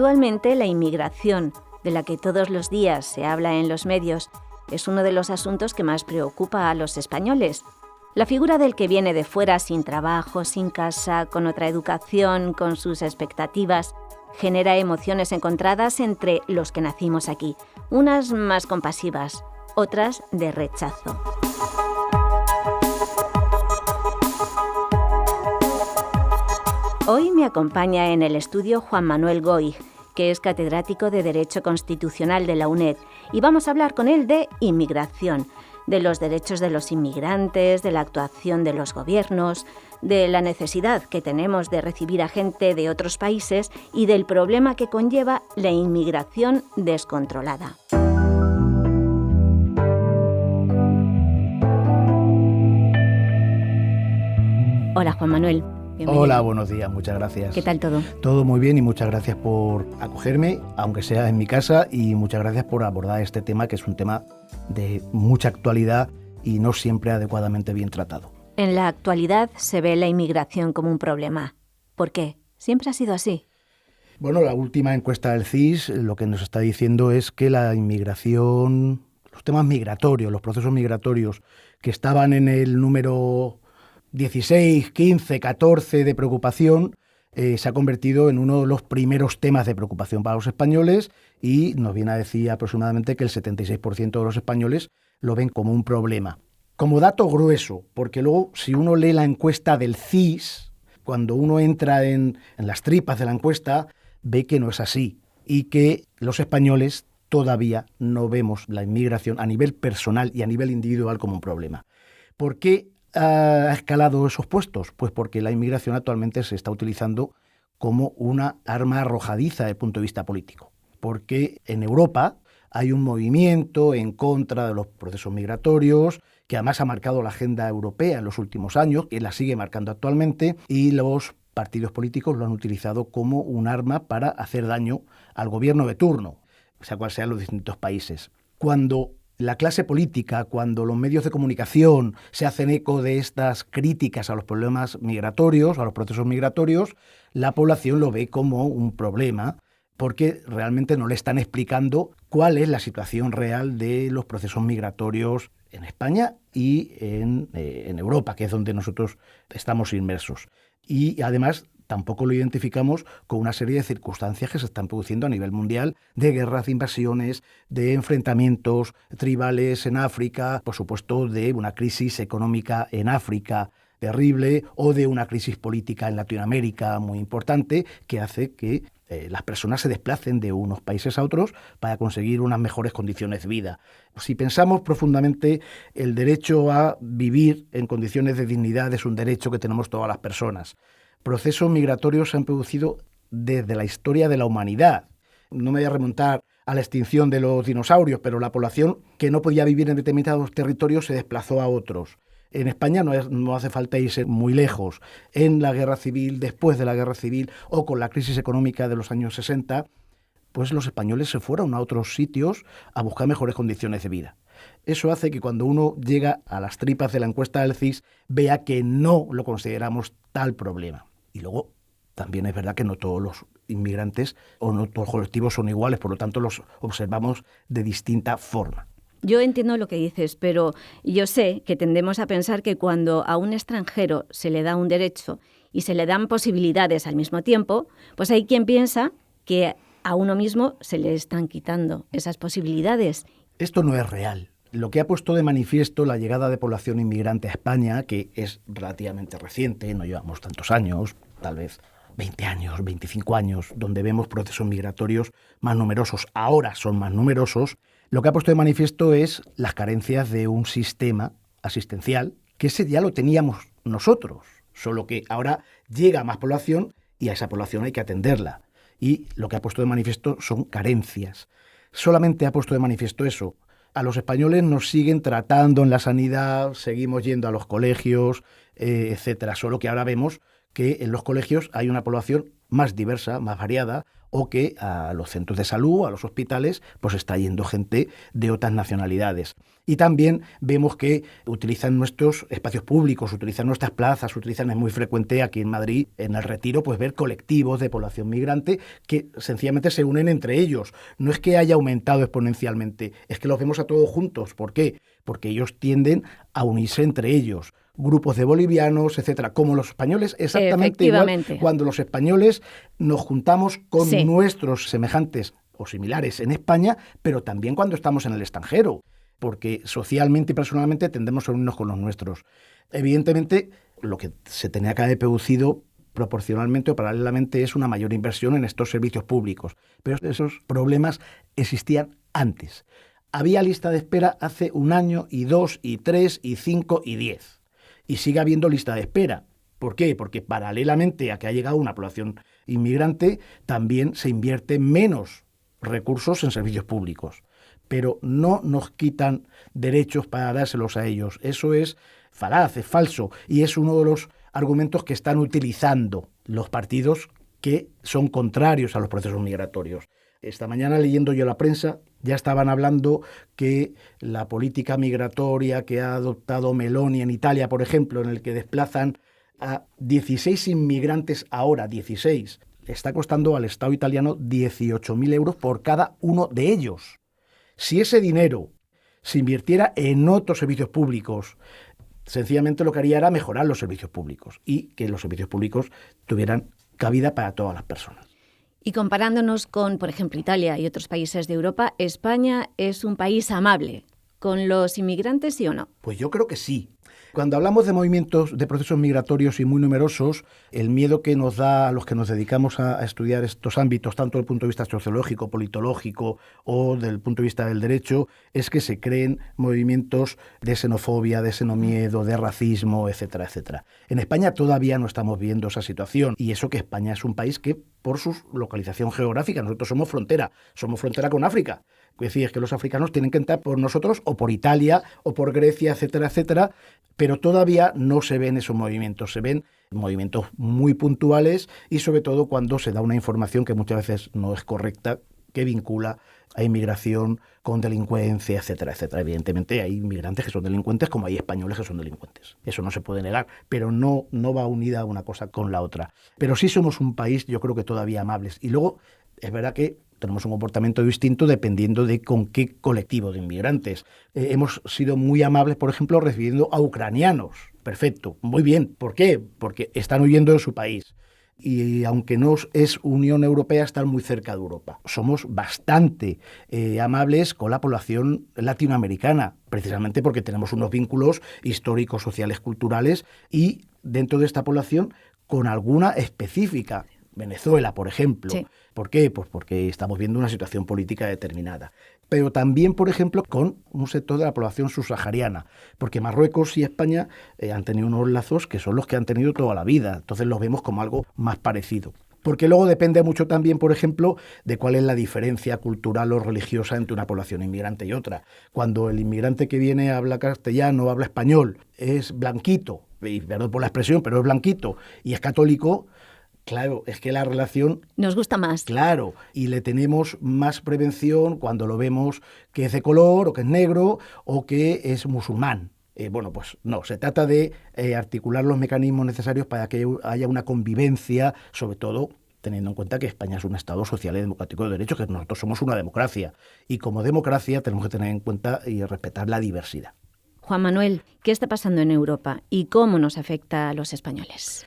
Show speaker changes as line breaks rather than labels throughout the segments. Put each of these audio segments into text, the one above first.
Actualmente la inmigración, de la que todos los días se habla en los medios, es uno de los asuntos que más preocupa a los españoles. La figura del que viene de fuera sin trabajo, sin casa, con otra educación, con sus expectativas, genera emociones encontradas entre los que nacimos aquí, unas más compasivas, otras de rechazo. Hoy me acompaña en el estudio Juan Manuel Goig, que es catedrático de Derecho Constitucional de la UNED, y vamos a hablar con él de inmigración, de los derechos de los inmigrantes, de la actuación de los gobiernos, de la necesidad que tenemos de recibir a gente de otros países y del problema que conlleva la inmigración descontrolada. Hola, Juan Manuel. Bienvenido.
Hola, buenos días, muchas gracias.
¿Qué tal todo?
Todo muy bien y muchas gracias por acogerme, aunque sea en mi casa, y muchas gracias por abordar este tema, que es un tema de mucha actualidad y no siempre adecuadamente bien tratado.
En la actualidad se ve la inmigración como un problema. ¿Por qué? ¿Siempre ha sido así?
Bueno, la última encuesta del CIS lo que nos está diciendo es que la inmigración, los temas migratorios, los procesos migratorios que estaban en el número 16, 15, 14 de preocupación, se ha convertido en uno de los primeros temas de preocupación para los españoles, y nos viene a decir aproximadamente que el 76% de los españoles lo ven como un problema. Como dato grueso, porque luego si uno lee la encuesta del CIS, cuando uno entra en las tripas de la encuesta, ve que no es así y que los españoles todavía no vemos la inmigración a nivel personal y a nivel individual como un problema. ¿Por qué ha escalado esos puestos? Pues porque la inmigración actualmente se está utilizando como una arma arrojadiza desde el punto de vista político. Porque en Europa hay un movimiento en contra de los procesos migratorios que además ha marcado la agenda europea en los últimos años, que la sigue marcando actualmente, y los partidos políticos lo han utilizado como un arma para hacer daño al gobierno de turno, sea cual sean los distintos países. Cuando la clase política, cuando los medios de comunicación se hacen eco de estas críticas a los problemas migratorios, a los procesos migratorios, la población lo ve como un problema, porque realmente no le están explicando cuál es la situación real de los procesos migratorios en España y en Europa, que es donde nosotros estamos inmersos. Y además tampoco lo identificamos con una serie de circunstancias que se están produciendo a nivel mundial, de guerras, de invasiones, de enfrentamientos tribales en África, por supuesto de una crisis económica en África terrible, o de una crisis política en Latinoamérica muy importante, que hace que las personas se desplacen de unos países a otros para conseguir unas mejores condiciones de vida. Si pensamos profundamente, el derecho a vivir en condiciones de dignidad es un derecho que tenemos todas las personas. Procesos migratorios se han producido desde la historia de la humanidad. No me voy a remontar a la extinción de los dinosaurios, pero la población que no podía vivir en determinados territorios se desplazó a otros. En España no hace falta irse muy lejos. En la guerra civil, después de la guerra civil o con la crisis económica de los años 60, pues los españoles se fueron a otros sitios a buscar mejores condiciones de vida. Eso hace que cuando uno llega a las tripas de la encuesta del CIS vea que no lo consideramos tal problema. Y luego también es verdad que no todos los inmigrantes o no todos los colectivos son iguales, por lo tanto los observamos de distinta forma.
Yo entiendo lo que dices, pero yo sé que tendemos a pensar que cuando a un extranjero se le da un derecho y se le dan posibilidades al mismo tiempo, pues hay quien piensa que a uno mismo se le están quitando esas posibilidades.
Esto no es real. Lo que ha puesto de manifiesto la llegada de población inmigrante a España, que es relativamente reciente, no llevamos tantos años, tal vez 20 años, 25 años, donde vemos procesos migratorios más numerosos, ahora son más numerosos, lo que ha puesto de manifiesto es las carencias de un sistema asistencial, que ese ya lo teníamos nosotros, solo que ahora llega más población y a esa población hay que atenderla. Y lo que ha puesto de manifiesto son carencias. Solamente ha puesto de manifiesto eso. A los españoles nos siguen tratando en la sanidad, seguimos yendo a los colegios, etcétera. Solo que ahora vemos que en los colegios hay una población más diversa, más variada, o que a los centros de salud, a los hospitales, pues está yendo gente de otras nacionalidades. Y también vemos que utilizan nuestros espacios públicos, utilizan nuestras plazas, es muy frecuente aquí en Madrid, en el Retiro, pues ver colectivos de población migrante que sencillamente se unen entre ellos. No es que haya aumentado exponencialmente, es que los vemos a todos juntos. ¿Por qué? Porque ellos tienden a unirse entre ellos. Grupos de bolivianos, etcétera, como los españoles, exactamente igual. Cuando los españoles nos juntamos con nuestros semejantes o similares en España, pero también cuando estamos en el extranjero, porque socialmente y personalmente tendemos a unirnos con los nuestros. Evidentemente, lo que se tenía que haber producido proporcionalmente o paralelamente es una mayor inversión en estos servicios públicos, pero esos problemas existían antes. Había lista de espera hace 1 año, y 2, y 3, y 5, y 10. Y sigue habiendo lista de espera. ¿Por qué? Porque paralelamente a que ha llegado una población inmigrante, también se invierte menos recursos en servicios públicos. Pero no nos quitan derechos para dárselos a ellos. Eso es falaz, es falso, y es uno de los argumentos que están utilizando los partidos que son contrarios a los procesos migratorios. Esta mañana, leyendo yo la prensa, ya estaban hablando que la política migratoria que ha adoptado Meloni en Italia, por ejemplo, en el que desplazan a 16 inmigrantes ahora, 16, está costando al Estado italiano 18.000 euros por cada uno de ellos. Si ese dinero se invirtiera en otros servicios públicos, sencillamente lo que haría era mejorar los servicios públicos y que los servicios públicos tuvieran cabida para todas las personas.
Y comparándonos con, por ejemplo, Italia y otros países de Europa, ¿España es un país amable con los inmigrantes, sí o no?
Pues yo creo que sí. Cuando hablamos de movimientos, de procesos migratorios y muy numerosos, el miedo que nos da a los que nos dedicamos a estudiar estos ámbitos, tanto desde el punto de vista sociológico, politológico o del punto de vista del derecho, es que se creen movimientos de xenofobia, de xenomiedo, de racismo, etcétera, etcétera. En España todavía no estamos viendo esa situación, y eso que España es un país que, por su localización geográfica, nosotros somos frontera con África. Es decir, es que los africanos tienen que entrar por nosotros o por Italia o por Grecia, etcétera, etcétera, pero todavía no se ven esos movimientos, se ven movimientos muy puntuales y sobre todo cuando se da una información que muchas veces no es correcta, que vincula a inmigración con delincuencia, etcétera, etcétera. Evidentemente hay inmigrantes que son delincuentes como hay españoles que son delincuentes. Eso no se puede negar, pero no va unida una cosa con la otra. Pero sí somos un país, yo creo que todavía amables. Y luego es verdad que tenemos un comportamiento distinto dependiendo de con qué colectivo de inmigrantes. Hemos sido muy amables, por ejemplo, recibiendo a ucranianos. Perfecto, muy bien. ¿Por qué? Porque están huyendo de su país. Y aunque no es Unión Europea, están muy cerca de Europa. Somos bastante amables con la población latinoamericana, precisamente porque tenemos unos vínculos históricos, sociales, culturales, y dentro de esta población con alguna específica. Venezuela, por ejemplo.
Sí.
¿Por qué? Pues porque estamos viendo una situación política determinada. Pero también, por ejemplo, con un sector de la población subsahariana, porque Marruecos y España han tenido unos lazos que son los que han tenido toda la vida. Entonces los vemos como algo más parecido. Porque luego depende mucho también, por ejemplo, de cuál es la diferencia cultural o religiosa entre una población inmigrante y otra. Cuando el inmigrante que viene habla castellano, habla español, es blanquito, y perdón por la expresión, pero es blanquito, y es católico. Claro, es que la relación
nos gusta más.
Claro, y le tenemos más prevención cuando lo vemos que es de color o que es negro o que es musulmán. Bueno, pues no, se trata de articular los mecanismos necesarios para que haya una convivencia, sobre todo teniendo en cuenta que España es un Estado social y democrático de derecho, que nosotros somos una democracia. Y como democracia tenemos que tener en cuenta y respetar la diversidad.
Juan Manuel, ¿qué está pasando en Europa y cómo nos afecta a los españoles?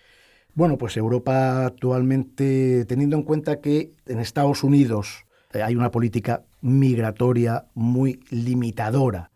Bueno, pues Europa actualmente, teniendo en cuenta que en Estados Unidos hay una política migratoria muy limitadora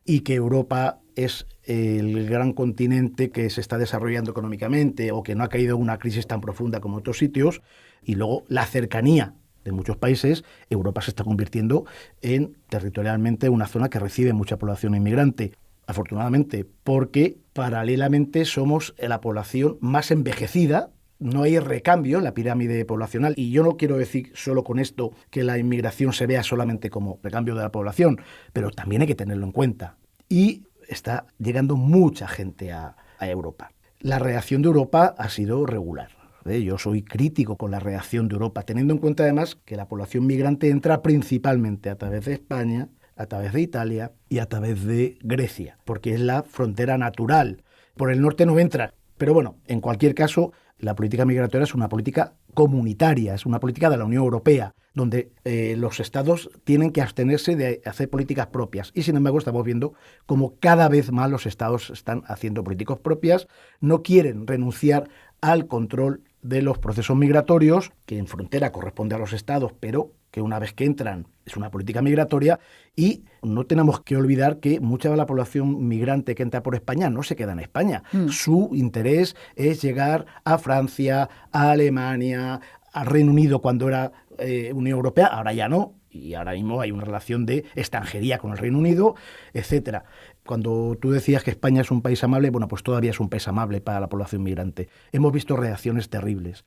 y que Europa es el gran continente que se está desarrollando económicamente o que no ha caído en una crisis tan profunda como otros sitios, y luego la cercanía de muchos países, Europa se está convirtiendo en territorialmente una zona que recibe mucha población inmigrante. Afortunadamente, porque paralelamente somos la población más envejecida, no hay recambio en la pirámide poblacional, y yo no quiero decir solo con esto que la inmigración se vea solamente como recambio de la población, pero también hay que tenerlo en cuenta. Y está llegando mucha gente a Europa. La reacción de Europa ha sido regular. Yo soy crítico con la reacción de Europa, teniendo en cuenta además que la población migrante entra principalmente a través de España, a través de Italia y a través de Grecia, porque es la frontera natural. Por el norte no entra. Pero bueno, en cualquier caso, la política migratoria es una política comunitaria, es una política de la Unión Europea, donde los estados tienen que abstenerse de hacer políticas propias. Y sin embargo estamos viendo cómo cada vez más los estados están haciendo políticas propias, no quieren renunciar al control de los procesos migratorios, que en frontera corresponde a los estados, pero que una vez que entran es una política migratoria, y no tenemos que olvidar que mucha de la población migrante que entra por España no se queda en España. Su interés es llegar a Francia, a Alemania, al Reino Unido cuando era Unión Europea, ahora ya no, y ahora mismo hay una relación de extranjería con el Reino Unido, etcétera. Cuando tú decías que España es un país amable, bueno, pues todavía es un país amable para la población migrante. Hemos visto reacciones terribles.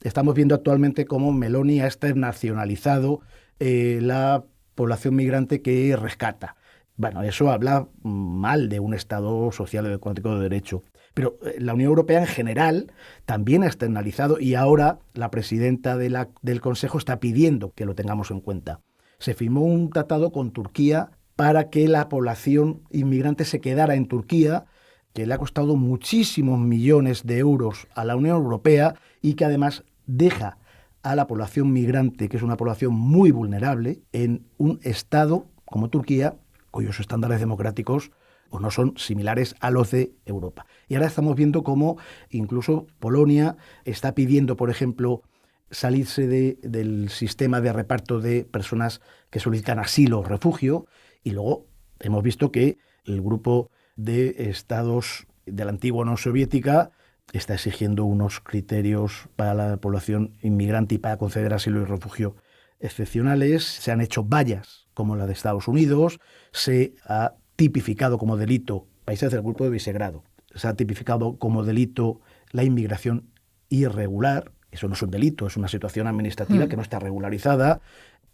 Estamos viendo actualmente cómo Meloni ha externacionalizado la población migrante que rescata. Bueno, eso habla mal de un Estado social y democrático de derecho. Pero la Unión Europea en general también ha externalizado, y ahora la presidenta del Consejo está pidiendo que lo tengamos en cuenta. Se firmó un tratado con Turquía para que la población inmigrante se quedara en Turquía, que le ha costado muchísimos millones de euros a la Unión Europea y que además deja a la población migrante, que es una población muy vulnerable, en un Estado como Turquía, cuyos estándares democráticos o no son similares a los de Europa. Y ahora estamos viendo cómo incluso Polonia está pidiendo, por ejemplo, salirse del sistema de reparto de personas que solicitan asilo o refugio, y luego hemos visto que el grupo de estados de la antigua Unión Soviética está exigiendo unos criterios para la población inmigrante y para conceder asilo y refugio excepcionales. Se han hecho vallas como la de Estados Unidos, se ha tipificado como delito países del grupo de Visegrado, se ha tipificado como delito la inmigración irregular. Eso no es un delito, es una situación administrativa que no está regularizada.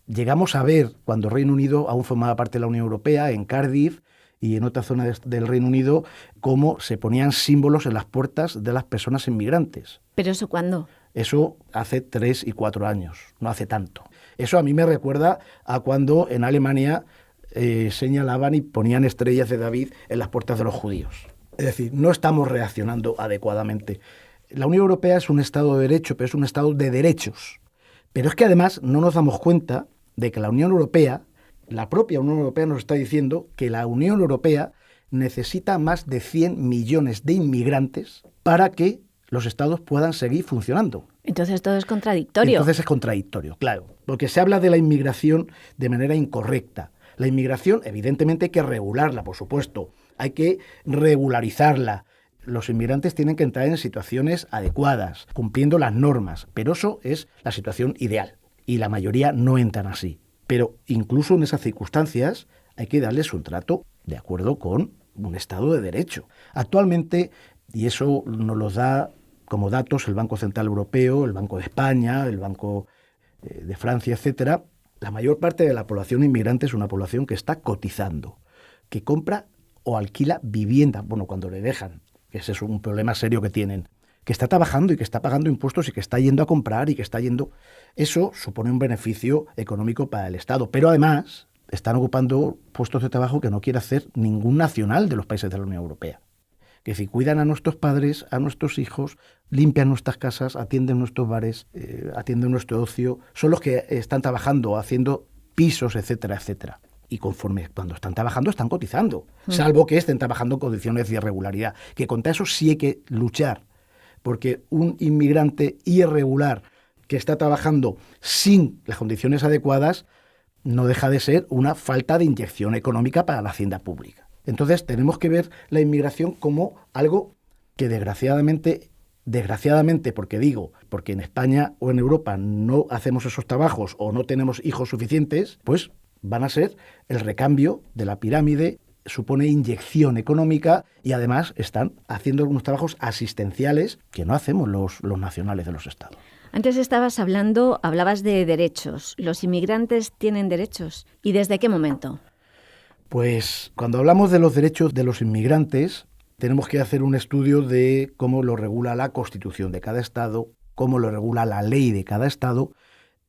Llegamos a ver, cuando Reino Unido aún formaba parte de la Unión Europea, en Cardiff y en otras zonas del Reino Unido, cómo se ponían símbolos en las puertas de las personas inmigrantes.
¿Pero eso cuándo?
Eso hace 3 y 4 años, no hace tanto. Eso a mí me recuerda a cuando en Alemania señalaban y ponían estrellas de David en las puertas de los judíos. Es decir, no estamos reaccionando adecuadamente. La Unión Europea es un Estado de derecho, pero es un Estado de derechos. Pero es que además no nos damos cuenta de que la Unión Europea, la propia Unión Europea nos está diciendo que la Unión Europea necesita más de 100 millones de inmigrantes para que los estados puedan seguir funcionando.
Entonces todo es contradictorio.
Entonces es contradictorio, claro, porque se habla de la inmigración de manera incorrecta. La inmigración, evidentemente, hay que regularla, por supuesto, hay que regularizarla. Los inmigrantes tienen que entrar en situaciones adecuadas, cumpliendo las normas, pero eso es la situación ideal, y la mayoría no entran así. Pero incluso en esas circunstancias hay que darles un trato de acuerdo con un Estado de Derecho. Actualmente, y eso nos lo da como datos el Banco Central Europeo, el Banco de España, el Banco de Francia, etcétera, la mayor parte de la población inmigrante es una población que está cotizando, que compra o alquila vivienda, bueno, cuando le dejan, que ese es un problema serio que tienen, que está trabajando y que está pagando impuestos y que está yendo a comprar y que está yendo. Eso supone un beneficio económico para el Estado, pero además están ocupando puestos de trabajo que no quiere hacer ningún nacional de los países de la Unión Europea. Que si cuidan a nuestros padres, a nuestros hijos, limpian nuestras casas, atienden nuestros bares, atienden nuestro ocio, son los que están trabajando, haciendo pisos, etcétera, etcétera. Y conforme cuando están trabajando, están cotizando, salvo que estén trabajando en condiciones de irregularidad. Que contra eso sí hay que luchar, porque un inmigrante irregular que está trabajando sin las condiciones adecuadas no deja de ser una falta de inyección económica para la hacienda pública. Entonces tenemos que ver la inmigración como algo que desgraciadamente, porque en España o en Europa no hacemos esos trabajos o no tenemos hijos suficientes, pues van a ser el recambio de la pirámide, supone inyección económica y además están haciendo algunos trabajos asistenciales que no hacemos los nacionales de los estados.
Antes hablabas de derechos. ¿Los inmigrantes tienen derechos? ¿Y desde qué momento?
Pues cuando hablamos de los derechos de los inmigrantes, tenemos que hacer un estudio de cómo lo regula la Constitución de cada Estado cómo lo regula la ley de cada Estado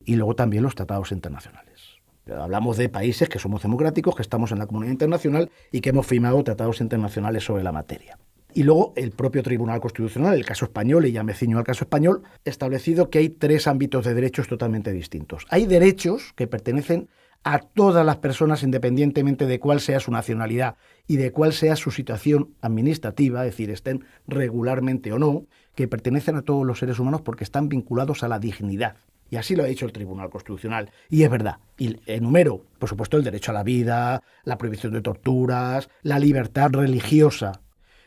y luego también los tratados internacionales. Hablamos de países que somos democráticos, que estamos en la comunidad internacional y que hemos firmado tratados internacionales sobre la materia. Y luego el propio Tribunal Constitucional, el caso español, y ya me ciño al caso español, ha establecido que hay 3 ámbitos de derechos totalmente distintos. Hay derechos que pertenecen a todas las personas independientemente de cuál sea su nacionalidad y de cuál sea su situación administrativa, es decir, estén regularmente o no, que pertenecen a todos los seres humanos porque están vinculados a la dignidad. Y así lo ha dicho el Tribunal Constitucional. Y es verdad. Y enumero, por supuesto, el derecho a la vida, la prohibición de torturas, la libertad religiosa,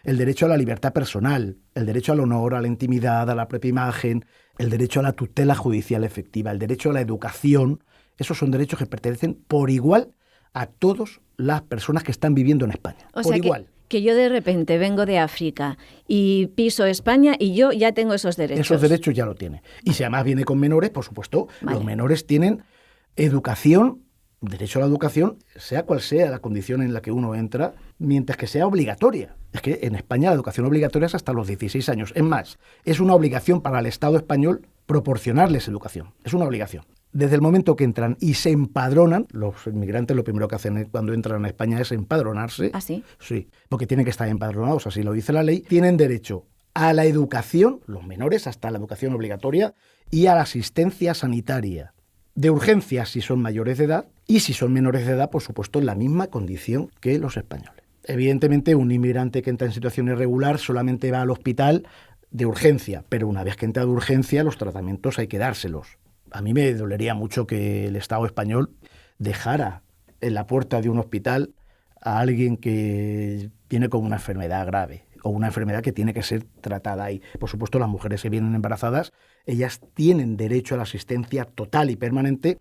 el derecho a la libertad personal, el derecho al honor, a la intimidad, a la propia imagen, el derecho a la tutela judicial efectiva, el derecho a la educación. Esos son derechos que pertenecen por igual a todas las personas que están viviendo en España.
O
por
sea
igual.
Que yo de repente vengo de África y piso España y yo ya tengo esos derechos.
Esos derechos ya lo tiene. Y si además viene con menores, por supuesto,
vale.
Los menores tienen educación, derecho a la educación, sea cual sea la condición en la que uno entra, mientras que sea obligatoria. Es que en España la educación obligatoria es hasta los 16 años. Es más, es una obligación para el Estado español proporcionarles educación. Es una obligación. Desde el momento que entran y se empadronan, los inmigrantes lo primero que hacen cuando entran a España es empadronarse.
¿Ah, sí?
Sí, porque tienen que estar empadronados, así lo dice la ley. Tienen derecho a la educación, los menores, hasta la educación obligatoria, y a la asistencia sanitaria. De urgencia si son mayores de edad, y si son menores de edad, por supuesto, en la misma condición que los españoles. Evidentemente, un inmigrante que entra en situación irregular solamente va al hospital de urgencia, pero una vez que entra de urgencia, los tratamientos hay que dárselos. A mí me dolería mucho que el Estado español dejara en la puerta de un hospital a alguien que viene con una enfermedad grave o una enfermedad que tiene que ser tratada ahí. Por supuesto, las mujeres que vienen embarazadas, ellas tienen derecho a la asistencia total y permanente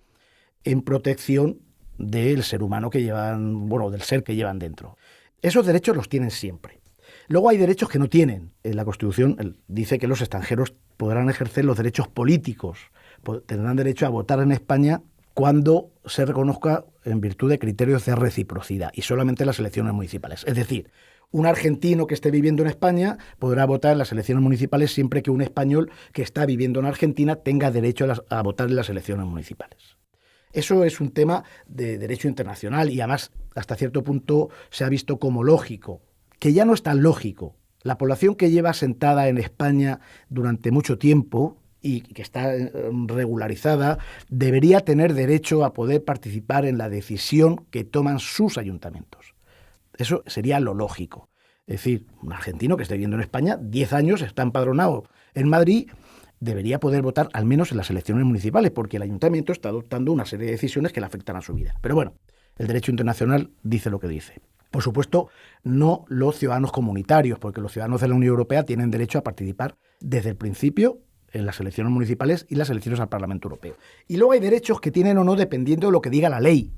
en protección del ser humano que llevan, del ser que llevan dentro. Esos derechos los tienen siempre. Luego hay derechos que no tienen. En la Constitución dice que los extranjeros podrán ejercer los derechos políticos, tendrán derecho a votar en España cuando se reconozca en virtud de criterios de reciprocidad y solamente en las elecciones municipales. Es decir, un argentino que esté viviendo en España podrá votar en las elecciones municipales siempre que un español que está viviendo en Argentina tenga derecho a votar en las elecciones municipales. Eso es un tema de derecho internacional y además hasta cierto punto se ha visto como lógico, que ya no es tan lógico. La población que lleva asentada en España durante mucho tiempo y que está regularizada, debería tener derecho a poder participar en la decisión que toman sus ayuntamientos. Eso sería lo lógico. Es decir, un argentino que esté viviendo en España, 10 años, está empadronado en Madrid, debería poder votar al menos en las elecciones municipales, porque el ayuntamiento está adoptando una serie de decisiones que le afectan a su vida. Pero bueno, el derecho internacional dice lo que dice. Por supuesto, no los ciudadanos comunitarios, porque los ciudadanos de la Unión Europea tienen derecho a participar desde el principio en las elecciones municipales y las elecciones al Parlamento Europeo. Y luego hay derechos que tienen o no dependiendo de lo que diga la ley.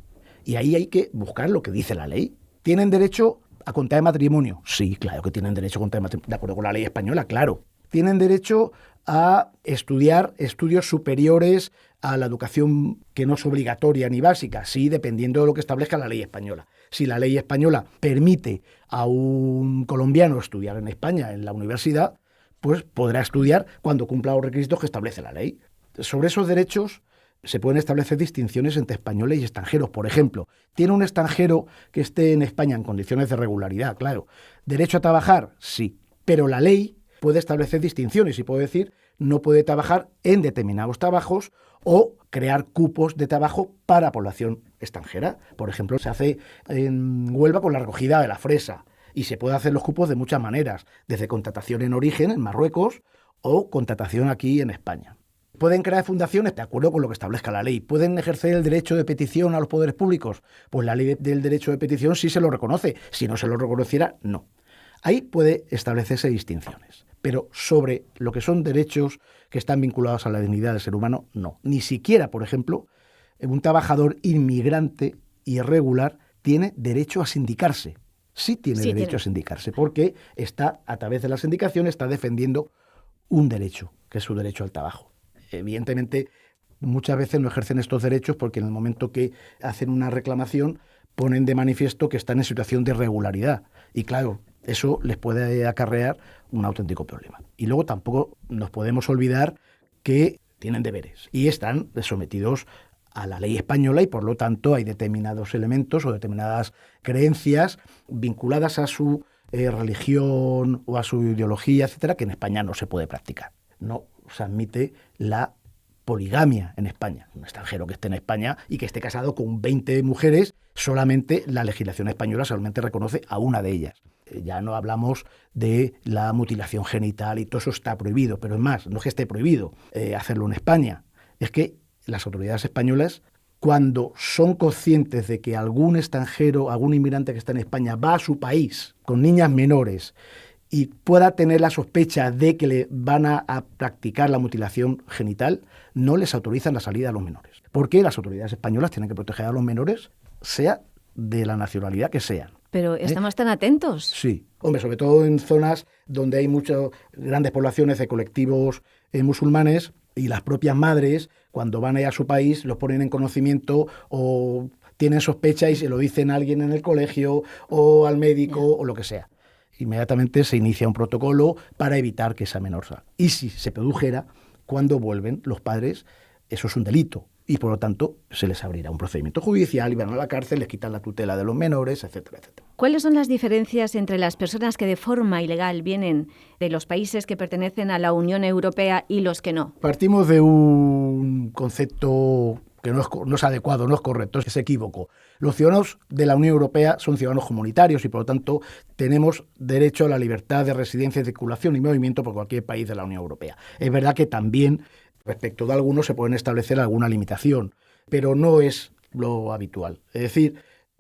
Y ahí hay que buscar lo que dice la ley. ¿Tienen derecho a contraer matrimonio? Sí, claro que tienen derecho a contraer matrimonio, de acuerdo con la ley española, claro. ¿Tienen derecho a estudiar estudios superiores a la educación que no es obligatoria ni básica? Sí, dependiendo de lo que establezca la ley española. Si la ley española permite a un colombiano estudiar en España en la universidad, pues podrá estudiar cuando cumpla los requisitos que establece la ley. Sobre esos derechos se pueden establecer distinciones entre españoles y extranjeros. Por ejemplo, ¿tiene un extranjero que esté en España en condiciones de regularidad? Claro. ¿Derecho a trabajar? Sí. Pero la ley puede establecer distinciones y puede decir no puede trabajar en determinados trabajos o crear cupos de trabajo para población extranjera. Por ejemplo, se hace en Huelva con la recogida de la fresa y se puede hacer los cupos de muchas maneras, desde contratación en origen, en Marruecos, o contratación aquí en España. ¿Pueden crear fundaciones? De acuerdo con lo que establezca la ley. ¿Pueden ejercer el derecho de petición a los poderes públicos? Pues la ley del derecho de petición sí se lo reconoce. Si no se lo reconociera, no. Ahí puede establecerse distinciones. Pero sobre lo que son derechos que están vinculados a la dignidad del ser humano, no. Ni siquiera, por ejemplo, un trabajador inmigrante irregular tiene derecho a sindicarse. Sí tiene derecho a sindicarse, porque está, a través de la sindicación, está defendiendo un derecho, que es su derecho al trabajo. Evidentemente, muchas veces no ejercen estos derechos porque en el momento que hacen una reclamación ponen de manifiesto que están en situación de irregularidad. Y claro, eso les puede acarrear un auténtico problema. Y luego tampoco nos podemos olvidar que tienen deberes y están sometidos a la ley española y por lo tanto hay determinados elementos o determinadas creencias vinculadas a su religión o a su ideología, etcétera, que en España no se puede practicar. No se admite la poligamia en España. Un extranjero que esté en España y que esté casado con 20 mujeres, solamente la legislación española solamente reconoce a una de ellas. Ya no hablamos de la mutilación genital y todo eso está prohibido, pero es más, no es que esté prohibido hacerlo en España, es que las autoridades españolas, cuando son conscientes de que algún extranjero, algún inmigrante que está en España va a su país con niñas menores y pueda tener la sospecha de que le van a practicar la mutilación genital, no les autorizan la salida a los menores. Porque las autoridades españolas tienen que proteger a los menores, sea de la nacionalidad que sean.
Pero estamos tan atentos.
Sí. Hombre, sobre todo en zonas donde hay muchas grandes poblaciones de colectivos musulmanes y las propias madres, cuando van a su país, los ponen en conocimiento o tienen sospecha y se lo dicen a alguien en el colegio o al médico o lo que sea. Inmediatamente se inicia un protocolo para evitar que esa menor salga. Y si se produjera, cuando vuelven los padres, eso es un delito. Y por lo tanto se les abrirá un procedimiento judicial y van a la cárcel, les quitan la tutela de los menores, etcétera, etcétera.
¿Cuáles son las diferencias entre las personas que de forma ilegal vienen de los países que pertenecen a la Unión Europea y los que no?
Partimos de un concepto que no es adecuado, no es correcto, es equívoco. Los ciudadanos de la Unión Europea son ciudadanos comunitarios y por lo tanto tenemos derecho a la libertad de residencia, circulación y movimiento por cualquier país de la Unión Europea. Es verdad que también respecto de algunos se pueden establecer alguna limitación, pero no es lo habitual. Es decir,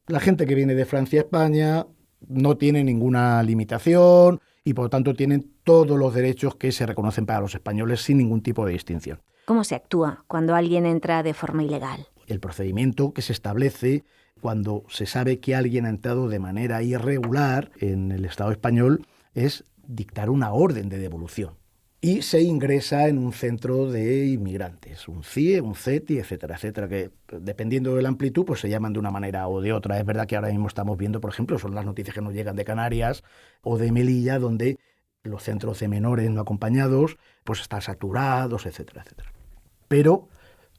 la gente que viene de Francia a España no tiene ninguna limitación y por lo tanto tienen todos los derechos que se reconocen para los españoles sin ningún tipo de distinción.
¿Cómo se actúa cuando alguien entra de forma ilegal?
El procedimiento que se establece cuando se sabe que alguien ha entrado de manera irregular en el Estado español es dictar una orden de devolución. Y se ingresa en un centro de inmigrantes, un CIE, un CETI, etcétera, etcétera, que dependiendo de la amplitud pues se llaman de una manera o de otra. Es verdad que ahora mismo estamos viendo, por ejemplo, son las noticias que nos llegan de Canarias o de Melilla, donde los centros de menores no acompañados pues están saturados, etcétera, etcétera. Pero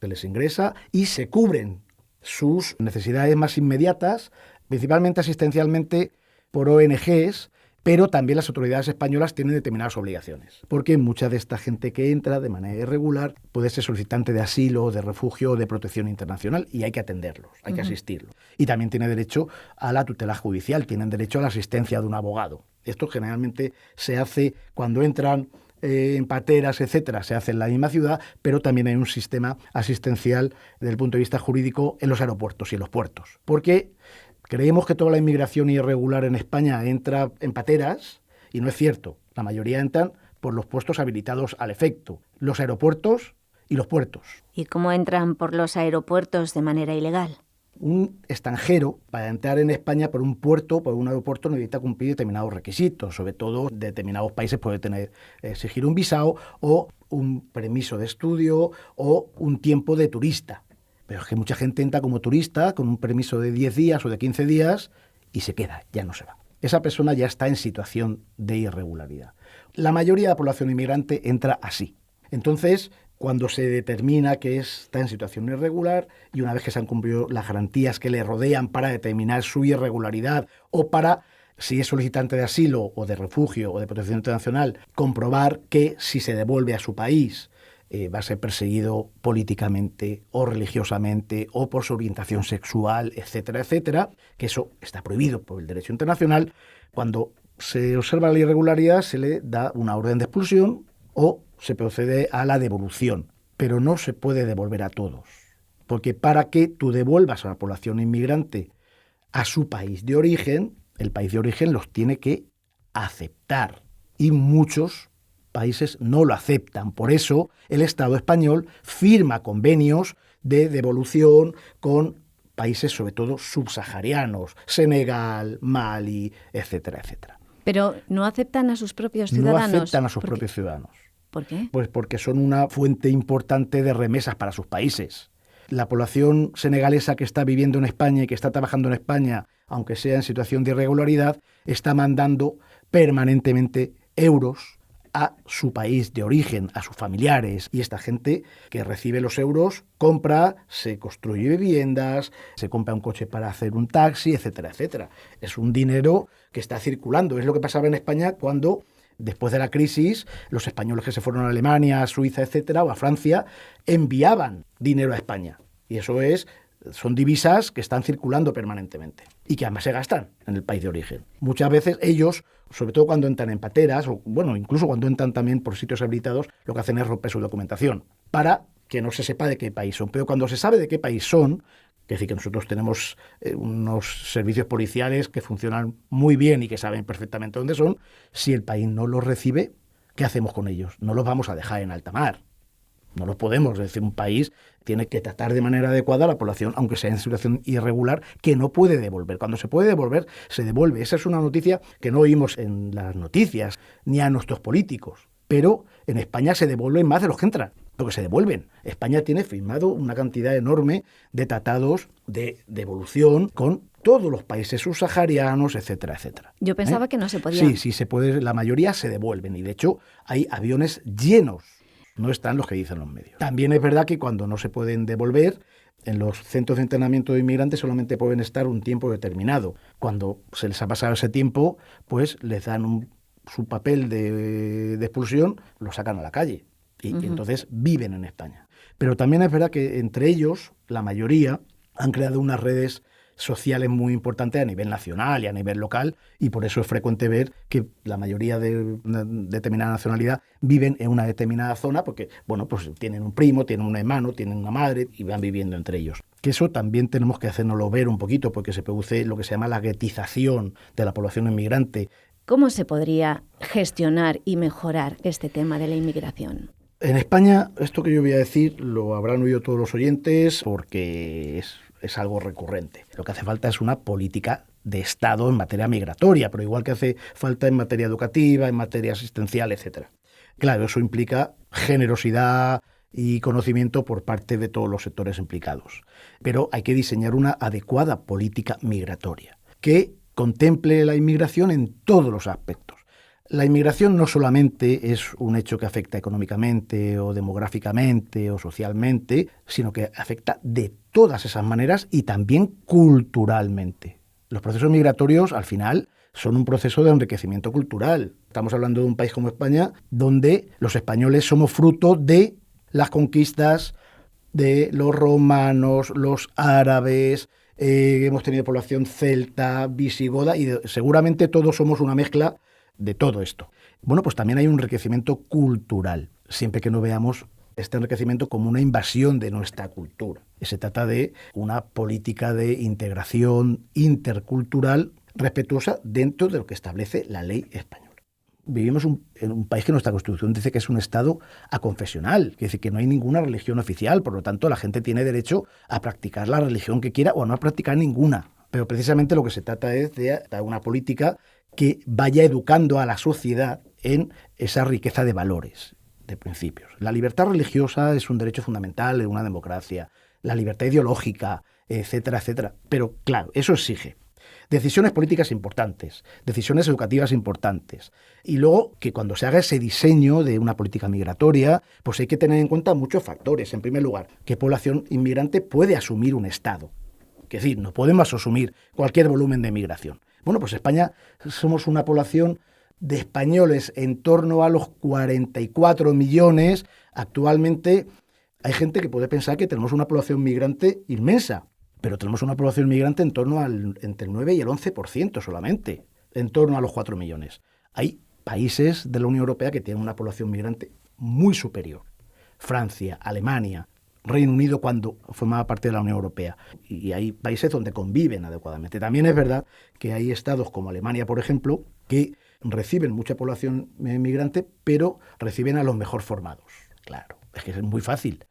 se les ingresa y se cubren sus necesidades más inmediatas, principalmente asistencialmente por ONGs, pero también las autoridades españolas tienen determinadas obligaciones, porque mucha de esta gente que entra de manera irregular puede ser solicitante de asilo, de refugio o de protección internacional y hay que atenderlos, hay que asistirlos. Y también tiene derecho a la tutela judicial, tienen derecho a la asistencia de un abogado. Esto generalmente se hace cuando entran en pateras, etcétera, se hace en la misma ciudad, pero también hay un sistema asistencial desde el punto de vista jurídico en los aeropuertos y en los puertos. Porque creemos que toda la inmigración irregular en España entra en pateras y no es cierto. La mayoría entran por los puestos habilitados al efecto, los aeropuertos y los puertos.
¿Y cómo entran por los aeropuertos de manera ilegal?
Un extranjero, para entrar en España por un puerto, por un aeropuerto, necesita cumplir determinados requisitos. Sobre todo, determinados países puede exigir un visado o un permiso de estudio o un tiempo de turista. Pero es que mucha gente entra como turista con un permiso de 10 días o de 15 días y se queda, ya no se va. Esa persona ya está en situación de irregularidad. La mayoría de la población inmigrante entra así. Entonces, cuando se determina que está en situación irregular y una vez que se han cumplido las garantías que le rodean para determinar su irregularidad o para, si es solicitante de asilo o de refugio o de protección internacional, comprobar que si se devuelve a su país va a ser perseguido políticamente o religiosamente o por su orientación sexual, etcétera, etcétera, que eso está prohibido por el derecho internacional. Cuando se observa la irregularidad se le da una orden de expulsión o se procede a la devolución, pero no se puede devolver a todos, porque para que tú devuelvas a la población inmigrante a su país de origen, el país de origen los tiene que aceptar y muchos países no lo aceptan. Por eso el Estado español firma convenios de devolución con países sobre todo subsaharianos, Senegal, Mali, etcétera, etcétera.
Pero no aceptan a sus propios ciudadanos.
No aceptan a sus propios ciudadanos.
¿Por qué?
Pues porque son una fuente importante de remesas para sus países. La población senegalesa que está viviendo en España y que está trabajando en España, aunque sea en situación de irregularidad, está mandando permanentemente euros a su país de origen, a sus familiares. Y esta gente que recibe los euros compra, se construye viviendas, se compra un coche para hacer un taxi, etcétera, etcétera. Es un dinero que está circulando. Es lo que pasaba en España cuando, después de la crisis, los españoles que se fueron a Alemania, a Suiza, etcétera, o a Francia, enviaban dinero a España. Y eso son divisas que están circulando permanentemente y que además se gastan en el país de origen. Muchas veces ellos, sobre todo cuando entran en pateras, o bueno, incluso cuando entran también por sitios habilitados, lo que hacen es romper su documentación para que no se sepa de qué país son. Pero cuando se sabe de qué país son, es decir, que nosotros tenemos unos servicios policiales que funcionan muy bien y que saben perfectamente dónde son, si el país no los recibe, ¿qué hacemos con ellos? No los vamos a dejar en alta mar. No lo podemos. Es decir, un país tiene que tratar de manera adecuada a la población, aunque sea en situación irregular, que no puede devolver. Cuando se puede devolver, se devuelve. Esa es una noticia que no oímos en las noticias, ni a nuestros políticos. Pero en España se devuelven más de los que entran, porque se devuelven. España tiene firmado una cantidad enorme de tratados de devolución con todos los países subsaharianos, etcétera, etcétera.
Yo pensaba que no se podía.
Sí, se puede. La mayoría se devuelven. Y de hecho, hay aviones llenos. No están los que dicen los medios. También es verdad que cuando no se pueden devolver, en los centros de internamiento de inmigrantes solamente pueden estar un tiempo determinado. Cuando se les ha pasado ese tiempo, pues les dan su papel de expulsión, lo sacan a la calle y entonces viven en España. Pero también es verdad que entre ellos, la mayoría, han creado unas redes sociales muy importantes a nivel nacional y a nivel local, y por eso es frecuente ver que la mayoría de una determinada nacionalidad viven en una determinada zona porque, bueno, pues tienen un primo, tienen un hermano, tienen una madre y van viviendo entre ellos. Que eso también tenemos que hacérnoslo ver un poquito porque se produce lo que se llama la guetización de la población inmigrante.
¿Cómo se podría gestionar y mejorar este tema de la inmigración?
En España, esto que yo voy a decir lo habrán oído todos los oyentes porque es algo recurrente. Lo que hace falta es una política de Estado en materia migratoria, pero igual que hace falta en materia educativa, en materia asistencial, etcétera. Claro, eso implica generosidad y conocimiento por parte de todos los sectores implicados. Pero hay que diseñar una adecuada política migratoria que contemple la inmigración en todos los aspectos. La inmigración no solamente es un hecho que afecta económicamente o demográficamente o socialmente, sino que afecta de todas esas maneras y también culturalmente. Los procesos migratorios, al final, son un proceso de enriquecimiento cultural. Estamos hablando de un país como España, donde los españoles somos fruto de las conquistas de los romanos, los árabes, hemos tenido población celta, visigoda, y seguramente todos somos una mezcla de todo esto. Bueno, pues también hay un enriquecimiento cultural, siempre que no veamos este enriquecimiento como una invasión de nuestra cultura. Se trata de una política de integración intercultural respetuosa dentro de lo que establece la ley española. Vivimos en un país que nuestra Constitución dice que es un Estado aconfesional, que dice que no hay ninguna religión oficial, por lo tanto la gente tiene derecho a practicar la religión que quiera o a no practicar ninguna. Pero precisamente lo que se trata es de dar una política que vaya educando a la sociedad en esa riqueza de valores, de principios. La libertad religiosa es un derecho fundamental en una democracia, la libertad ideológica, etcétera, etcétera. Pero claro, eso exige decisiones políticas importantes, decisiones educativas importantes. Y luego que cuando se haga ese diseño de una política migratoria, pues hay que tener en cuenta muchos factores. En primer lugar, ¿qué población inmigrante puede asumir un Estado? Es decir, no podemos asumir cualquier volumen de migración. Bueno, pues España somos una población de españoles en torno a los 44 millones. Actualmente hay gente que puede pensar que tenemos una población migrante inmensa, pero tenemos una población migrante en torno entre el 9 y el 11% solamente, en torno a los 4 millones. Hay países de la Unión Europea que tienen una población migrante muy superior. Francia, Alemania, Reino Unido cuando formaba parte de la Unión Europea. Y hay países donde conviven adecuadamente. También es verdad que hay estados como Alemania, por ejemplo, que reciben mucha población migrante, pero reciben a los mejor formados. Claro, es que es muy fácil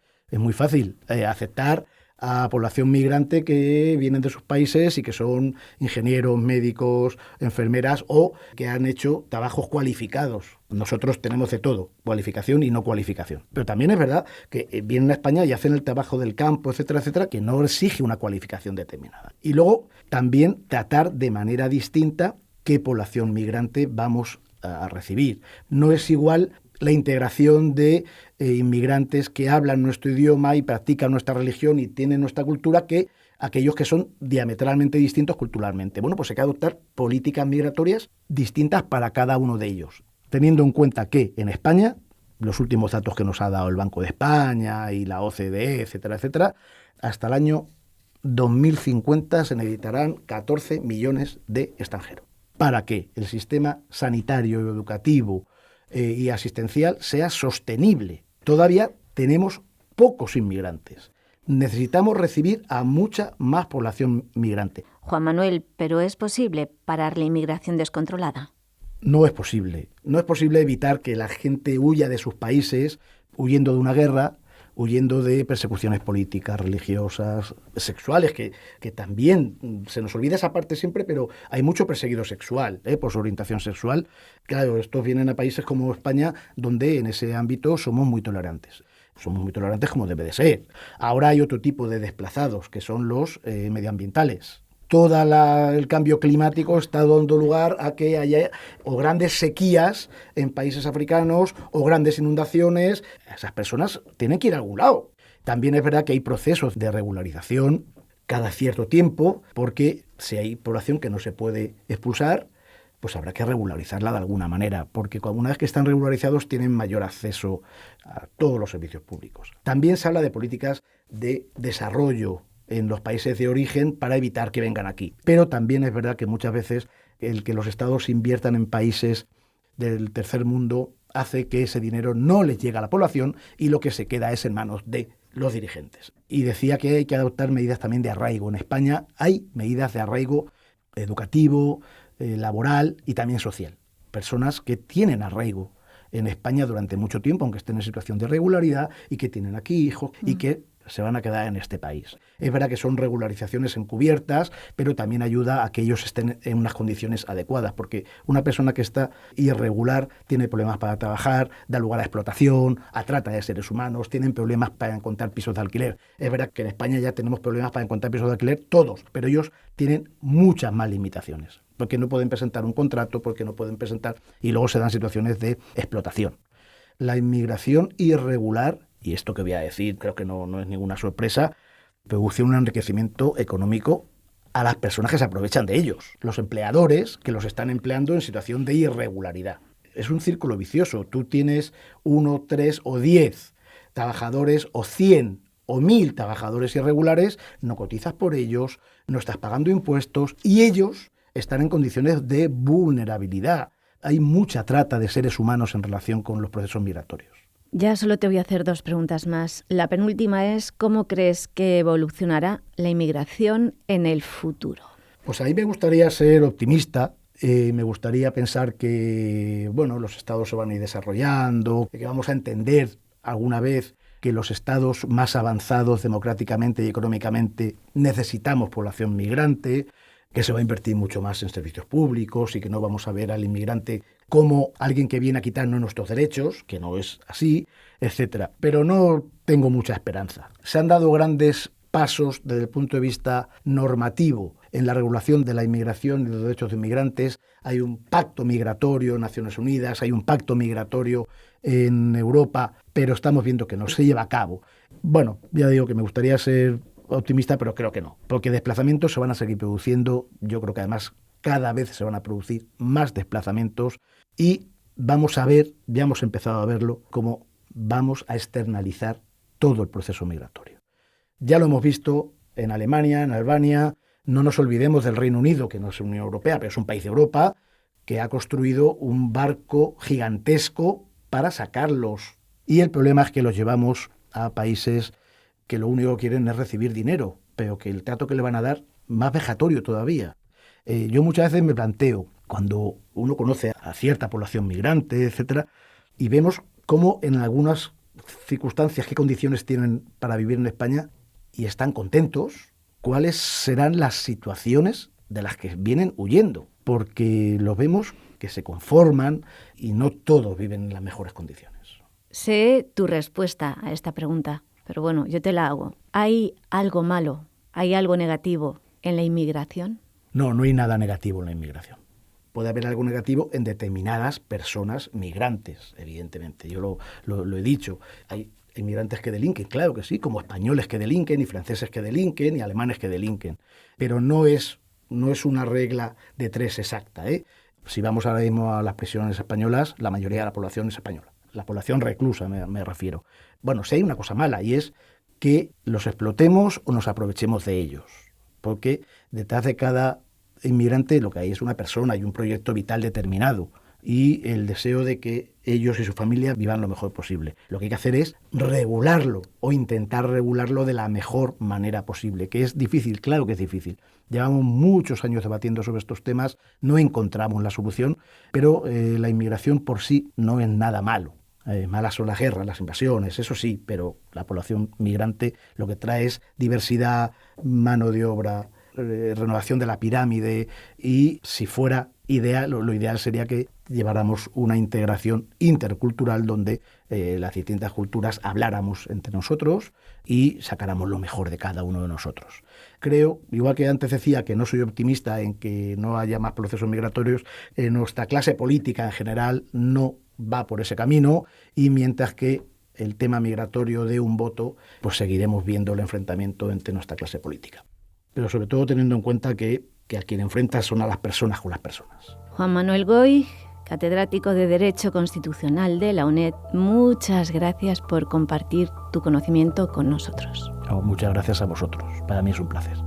aceptar a población migrante que vienen de sus países y que son ingenieros, médicos, enfermeras o que han hecho trabajos cualificados. Nosotros tenemos de todo, cualificación y no cualificación. Pero también es verdad que vienen a España y hacen el trabajo del campo, etcétera, etcétera, que no exige una cualificación determinada. Y luego también tratar de manera distinta qué población migrante vamos a recibir. No es igual la integración de inmigrantes que hablan nuestro idioma y practican nuestra religión y tienen nuestra cultura que aquellos que son diametralmente distintos culturalmente. Bueno, pues hay que adoptar políticas migratorias distintas para cada uno de ellos, teniendo en cuenta que en España, los últimos datos que nos ha dado el Banco de España y la OCDE, etcétera, etcétera, hasta el año 2050 se necesitarán 14 millones de extranjeros para que el sistema sanitario, educativo y asistencial sea sostenible. Todavía tenemos pocos inmigrantes. Necesitamos recibir a mucha más población migrante.
Juan Manuel, ¿pero es posible parar la inmigración descontrolada?
No es posible. No es posible evitar que la gente huya de sus países, huyendo de una guerra, huyendo de persecuciones políticas, religiosas, sexuales, que también se nos olvida esa parte siempre, pero hay mucho perseguido sexual, por su orientación sexual. Claro, estos vienen a países como España, donde en ese ámbito somos muy tolerantes. Somos muy tolerantes como debe de ser. Ahora hay otro tipo de desplazados, que son los medioambientales. Todo el cambio climático está dando lugar a que haya o grandes sequías en países africanos o grandes inundaciones. Esas personas tienen que ir a algún lado. También es verdad que hay procesos de regularización cada cierto tiempo, porque si hay población que no se puede expulsar, pues habrá que regularizarla de alguna manera, porque una vez que están regularizados tienen mayor acceso a todos los servicios públicos. También se habla de políticas de desarrollo en los países de origen para evitar que vengan aquí. Pero también es verdad que muchas veces el que los estados inviertan en países del tercer mundo hace que ese dinero no les llegue a la población y lo que se queda es en manos de los dirigentes. Y decía que hay que adoptar medidas también de arraigo. En España hay medidas de arraigo educativo, laboral y también social. Personas que tienen arraigo en España durante mucho tiempo, aunque estén en situación de irregularidad, y que tienen aquí hijos y que se van a quedar en este país. Es verdad que son regularizaciones encubiertas, pero también ayuda a que ellos estén en unas condiciones adecuadas, porque una persona que está irregular tiene problemas para trabajar, da lugar a explotación, a trata de seres humanos, tienen problemas para encontrar pisos de alquiler. Es verdad que en España ya tenemos problemas para encontrar pisos de alquiler todos, pero ellos tienen muchas más limitaciones, porque no pueden presentar un contrato, porque no pueden presentar, y luego se dan situaciones de explotación. La inmigración irregular, y esto que voy a decir creo que no es ninguna sorpresa, produce un enriquecimiento económico a las personas que se aprovechan de ellos, los empleadores que los están empleando en situación de irregularidad. Es un círculo vicioso. Tú tienes 1, 3 o 10 trabajadores o 100 o 1000 trabajadores irregulares, no cotizas por ellos, no estás pagando impuestos y ellos están en condiciones de vulnerabilidad. Hay mucha trata de seres humanos en relación con los procesos migratorios.
Ya solo te voy a hacer 2 preguntas más. La penúltima es, ¿cómo crees que evolucionará la inmigración en el futuro?
Pues a mí me gustaría ser optimista. Me gustaría pensar que los estados se van a ir desarrollando, que vamos a entender alguna vez que los estados más avanzados democráticamente y económicamente necesitamos población migrante, que se va a invertir mucho más en servicios públicos y que no vamos a ver al inmigrante como alguien que viene a quitarnos nuestros derechos, que no es así, etcétera. Pero no tengo mucha esperanza. Se han dado grandes pasos desde el punto de vista normativo en la regulación de la inmigración y de los derechos de inmigrantes. Hay un pacto migratorio en Naciones Unidas, hay un pacto migratorio en Europa, pero estamos viendo que no se lleva a cabo. Bueno, ya digo que me gustaría ser optimista, pero creo que no, porque desplazamientos se van a seguir produciendo. Yo creo que además cada vez se van a producir más desplazamientos y vamos a ver, ya hemos empezado a verlo, cómo vamos a externalizar todo el proceso migratorio. Ya lo hemos visto en Alemania, en Albania. No nos olvidemos del Reino Unido, que no es Unión Europea, pero es un país de Europa, que ha construido un barco gigantesco para sacarlos. Y el problema es que los llevamos a países que lo único que quieren es recibir dinero, pero que el trato que le van a dar, más vejatorio todavía. Yo muchas veces me planteo, cuando uno conoce a cierta población migrante, etcétera, y vemos cómo en algunas circunstancias, qué condiciones tienen para vivir en España y están contentos, cuáles serán las situaciones de las que vienen huyendo, porque los vemos que se conforman y no todos viven en las mejores condiciones.
Sé tu respuesta a esta pregunta, pero bueno, yo te la hago. ¿Hay algo malo, hay algo negativo en la inmigración?
No hay nada negativo en la inmigración. puede haber algo negativo en determinadas personas migrantes, evidentemente. Yo lo he dicho. Hay inmigrantes que delinquen, claro que sí, como españoles que delinquen, y franceses que delinquen, y alemanes que delinquen. Pero no es una regla de 3 exacta, ¿eh? Si vamos ahora mismo a las prisiones españolas, la mayoría de la población es española. La población reclusa, me refiero. Bueno, sí hay una cosa mala, y es que los explotemos o nos aprovechemos de ellos. Porque detrás de cada inmigrante lo que hay es una persona y un proyecto vital determinado, y el deseo de que ellos y su familia vivan lo mejor posible. Lo que hay que hacer es regularlo o intentar regularlo de la mejor manera posible, que es difícil, claro que es difícil. Llevamos muchos años debatiendo sobre estos temas, no encontramos la solución, pero la inmigración por sí no es nada malo. Malas son las guerras, las invasiones, eso sí, pero la población migrante lo que trae es diversidad, mano de obra, renovación de la pirámide, y si fuera ideal, lo ideal sería que lleváramos una integración intercultural donde las distintas culturas habláramos entre nosotros y sacáramos lo mejor de cada uno de nosotros. Creo, igual que antes decía que no soy optimista en que no haya más procesos migratorios, nuestra clase política en general no va por ese camino, y mientras que el tema migratorio dé un voto, pues seguiremos viendo el enfrentamiento entre nuestra clase política. Pero sobre todo teniendo en cuenta que a quien enfrenta son a las personas con las personas.
Juan Manuel Goig, catedrático de Derecho Constitucional de la UNED, muchas gracias por compartir tu conocimiento con nosotros.
Muchas gracias a vosotros. Para mí es un placer.